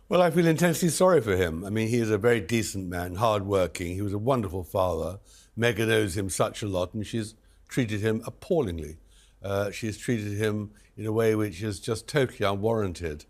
Well, I feel intensely sorry for him. I mean, he is a very decent man, hard-working. He was a wonderful father. Meghan owes him such a lot, and she's treated him appallingly. She's treated him in a way which is just totally unwarranted.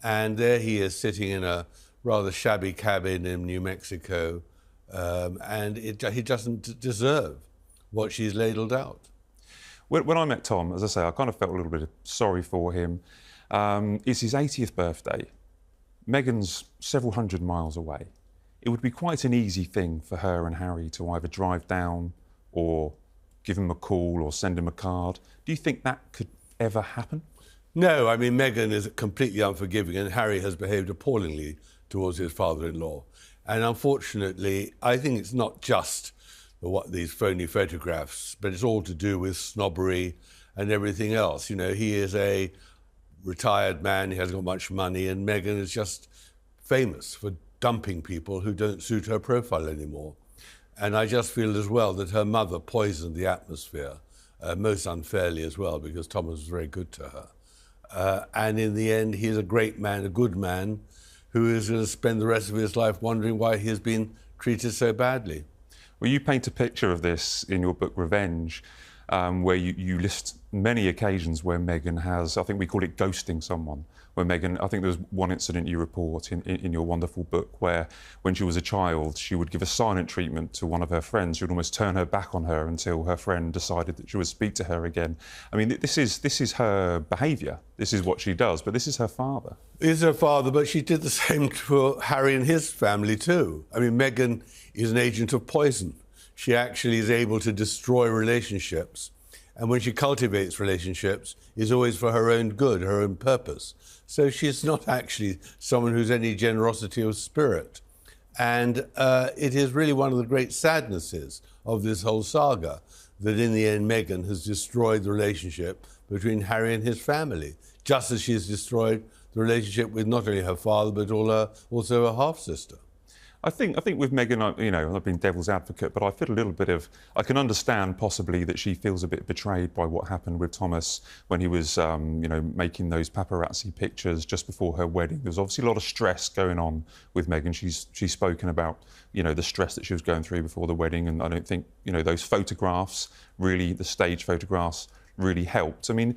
And there he is sitting in a rather shabby cabin in New Mexico, and he doesn't deserve what she's ladled out. When I met Tom, as I say, I kind of felt a little bit sorry for him. It's his 80th birthday. Meghan's several hundred miles away. It would be quite an easy thing for her and Harry to either drive down or give him a call or send him a card. Do you think that could ever happen? No, I mean, Meghan is completely unforgiving, and Harry has behaved appallingly towards his father-in-law. And unfortunately, I think it's not just these phony photographs, but it's all to do with snobbery and everything else. You know, he is a retired man, he hasn't got much money, and Meghan is just famous for dumping people who don't suit her profile anymore. And I just feel as well that her mother poisoned the atmosphere, most unfairly as well, because Thomas was very good to her. And in the end, he's a great man, a good man, who is going to spend the rest of his life wondering why he has been treated so badly. Well, you paint a picture of this in your book, Revenge, where you list many occasions where Meghan has, I think we call it ghosting someone, where Meghan, I think there was one incident you report in your wonderful book where when she was a child, she would give a silent treatment to one of her friends. She would almost turn her back on her until her friend decided that she would speak to her again. I mean, this is her behaviour. This is what she does, but this is her father. It is her father, but she did the same to Harry and his family too. I mean, Meghan is an agent of poison. She actually is able to destroy relationships. And when she cultivates relationships, it's always for her own good, her own purpose. So she's not actually someone who's any generosity of spirit. And it is really one of the great sadnesses of this whole saga that in the end Meghan has destroyed the relationship between Harry and his family, just as she has destroyed the relationship with not only her father, but also her half-sister. I think with Meghan, you know, I've been devil's advocate, but I feel a little bit of, I can understand possibly that she feels a bit betrayed by what happened with Thomas when he was, you know, making those paparazzi pictures just before her wedding. There was obviously a lot of stress going on with Meghan. She's spoken about, you know, the stress that she was going through before the wedding, and I don't think, you know, those photographs really, the stage photographs really helped. I mean,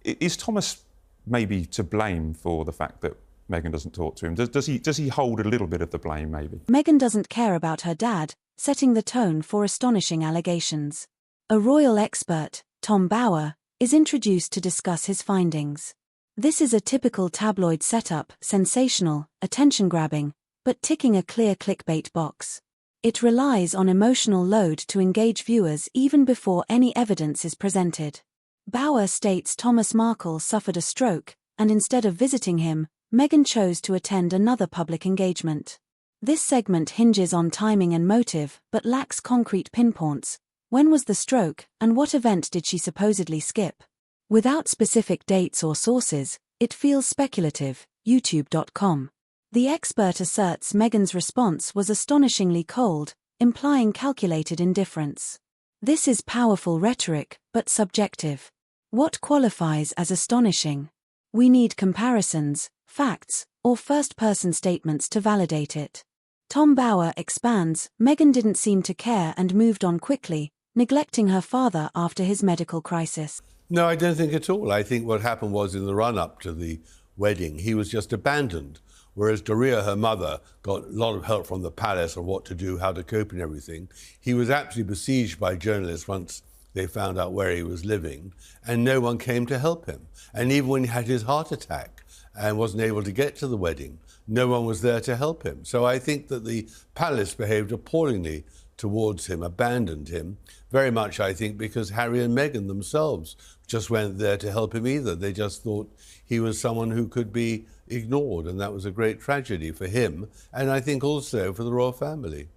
is Thomas maybe to blame for the fact that Meghan doesn't talk to him? Does he hold a little bit of the blame, maybe? Meghan doesn't care about her dad, setting the tone for astonishing allegations. A royal expert, Tom Bower, is introduced to discuss his findings. This is a typical tabloid setup, sensational, attention-grabbing, but ticking a clear clickbait box. It relies on emotional load to engage viewers even before any evidence is presented. Bower states Thomas Markle suffered a stroke, and instead of visiting him, Meghan chose to attend another public engagement. This segment hinges on timing and motive, but lacks concrete pinpoints. When was the stroke, and what event did she supposedly skip? Without specific dates or sources, it feels speculative. YouTube.com. The expert asserts Meghan's response was astonishingly cold, implying calculated indifference. This is powerful rhetoric, but subjective. What qualifies as astonishing? We need comparisons, facts, or first-person statements to validate it. Tom Bower expands, Meghan didn't seem to care and moved on quickly, neglecting her father after his medical crisis. No, I don't think at all. I think what happened was in the run-up to the wedding, he was just abandoned, whereas Doria, her mother, got a lot of help from the palace on what to do, how to cope and everything. He was absolutely besieged by journalists once they found out where he was living, and no one came to help him. And even when he had his heart attack and wasn't able to get to the wedding, no one was there to help him. So I think that the palace behaved appallingly towards him, abandoned him, very much, I think, because Harry and Meghan themselves just weren't there to help him either. They just thought he was someone who could be ignored, and that was a great tragedy for him, and I think also for the royal family.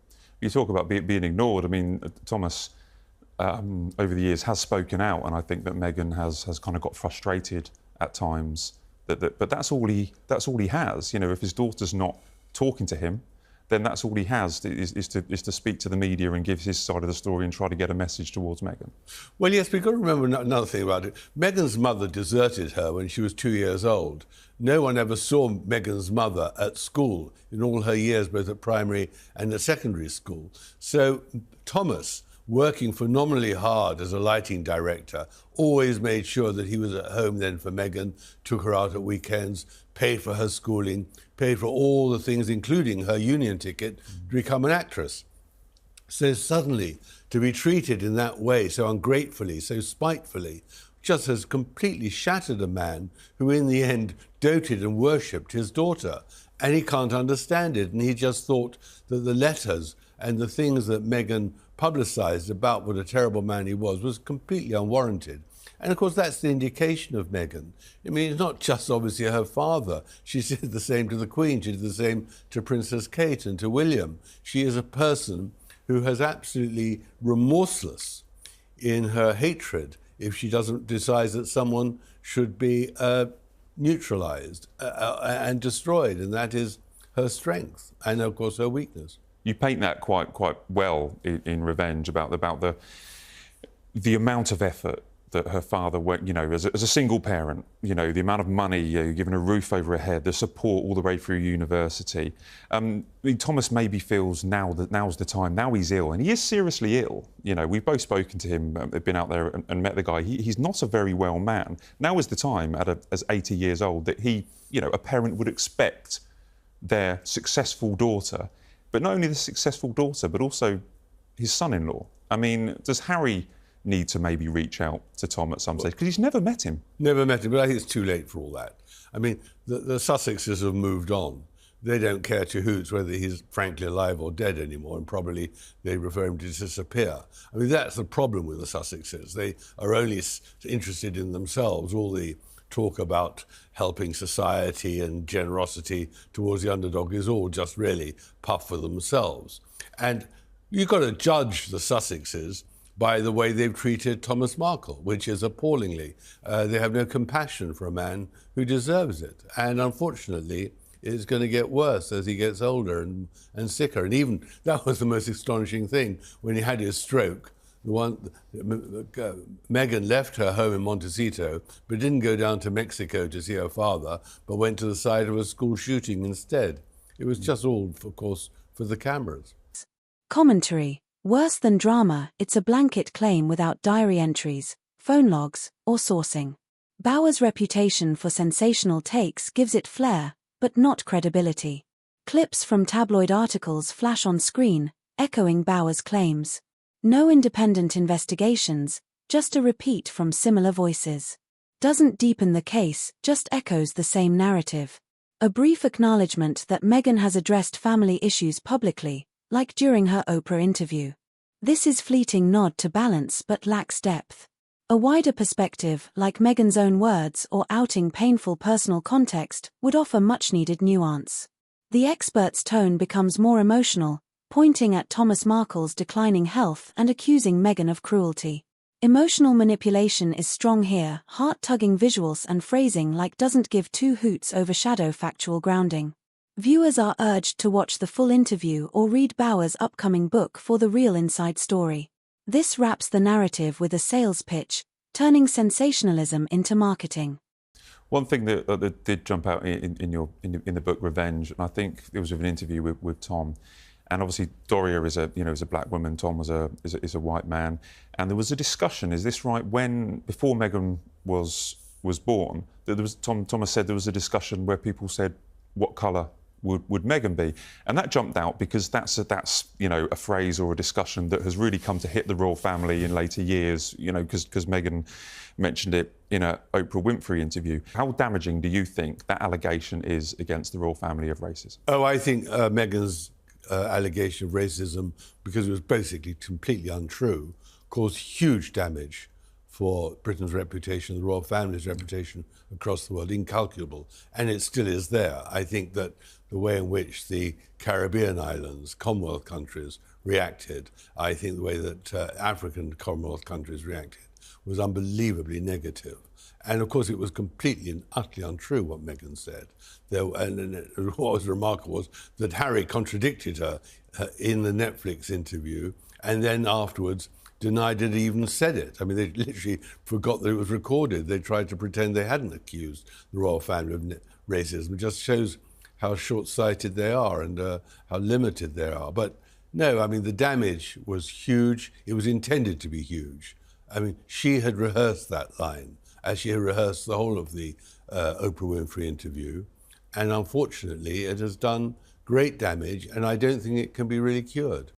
You talk about being ignored. I mean, Thomas, over the years, has spoken out, and I think that Meghan has kind of got frustrated at times. But that's all he has. You know, if his daughter's not talking to him, then that's all he has, is to speak to the media and give his side of the story and try to get a message towards Meghan. Well, yes, we've got to remember another thing about it. Meghan's mother deserted her when she was 2 years old. No one ever saw Meghan's mother at school in all her years, both at primary and at secondary school. So Thomas, working phenomenally hard as a lighting director, always made sure that he was at home then for Meghan, took her out at weekends, paid for her schooling, paid for all the things, including her union ticket, to become an actress. So suddenly, to be treated in that way, so ungratefully, so spitefully, just has completely shattered a man who in the end doted and worshipped his daughter. And he can't understand it. And he just thought that the letters and the things that Meghan publicised about what a terrible man he was completely unwarranted. And of course, that's the indication of Meghan. I mean, it's not just obviously her father. She did the same to the Queen. She did the same to Princess Kate and to William. She is a person who has absolutely remorseless in her hatred if she doesn't decide that someone should be neutralised and destroyed. And that is her strength and, of course, her weakness. You paint that quite well in Revenge about the amount of effort that her father went, as a single parent, the amount of money, given a roof over her head, the support all the way through university. Thomas maybe feels now's the time. Now he's ill, and he is seriously ill. We've both spoken to him, been out there and met the guy. He's not a very well man. Now is the time, as 80 years old, that he, a parent would expect their successful daughter, but not only the successful daughter, but also his son-in-law. I mean, does Harry need to maybe reach out to Tom at some stage? Because he's never met him. Never met him, but I think it's too late for all that. I mean, the Sussexes have moved on. They don't care two hoots whether he's frankly alive or dead anymore, and probably they prefer him to disappear. I mean, that's the problem with the Sussexes. They are only interested in themselves. All the talk about helping society and generosity towards the underdog is all just really puff for themselves. And you've got to judge the Sussexes by the way they've treated Thomas Markle, which is appallingly. They have no compassion for a man who deserves it. And unfortunately, it's going to get worse as he gets older and sicker. And even that was the most astonishing thing when he had his stroke. Meghan left her home in Montecito, but didn't go down to Mexico to see her father, but went to the site of a school shooting instead. It was just all, of course, for the cameras. Commentary. Worse than drama, it's a blanket claim without diary entries, phone logs, or sourcing. Bauer's reputation for sensational takes gives it flair, but not credibility. Clips from tabloid articles flash on screen, echoing Bauer's claims. No independent investigations, just a repeat from similar voices. Doesn't deepen the case, just echoes the same narrative. A brief acknowledgement that Meghan has addressed family issues publicly, like during her Oprah interview. This is fleeting nod to balance but lacks depth. A wider perspective, like Meghan's own words or outing painful personal context, would offer much-needed nuance. The expert's tone becomes more emotional, pointing at Thomas Markle's declining health and accusing Meghan of cruelty. Emotional manipulation is strong here, heart-tugging visuals and phrasing like doesn't give two hoots overshadow factual grounding. Viewers are urged to watch the full interview or read Bauer's upcoming book for the real inside story. This wraps the narrative with a sales pitch, turning sensationalism into marketing. One thing that did jump out in the book Revenge, and I think it was with an interview with Tom, and obviously Doria is a black woman, Tom is a white man, and there was a discussion. Is this right? Before Meghan was born, Thomas said there was a discussion where people said, what colour would Meghan be? And that jumped out because that's a phrase or a discussion that has really come to hit the royal family in later years, because Meghan mentioned it in an Oprah Winfrey interview. How damaging do you think that allegation is against the royal family of racism? Oh, I think Meghan's allegation of racism, because it was basically completely untrue, caused huge damage for Britain's reputation, the royal family's reputation across the world, incalculable, and it still is there. I think that the way in which the Caribbean islands, Commonwealth countries, reacted, I think the way that African Commonwealth countries reacted was unbelievably negative. And of course, it was completely and utterly untrue what Meghan said. And what was remarkable was that Harry contradicted her in the Netflix interview, and then afterwards denied it even said it. I mean, they literally forgot that it was recorded. They tried to pretend they hadn't accused the royal family of racism. It just shows how short-sighted they are and how limited they are. But no, I mean, the damage was huge. It was intended to be huge. I mean, she had rehearsed that line, as she had rehearsed the whole of the Oprah Winfrey interview. And unfortunately, it has done great damage, and I don't think it can be really cured.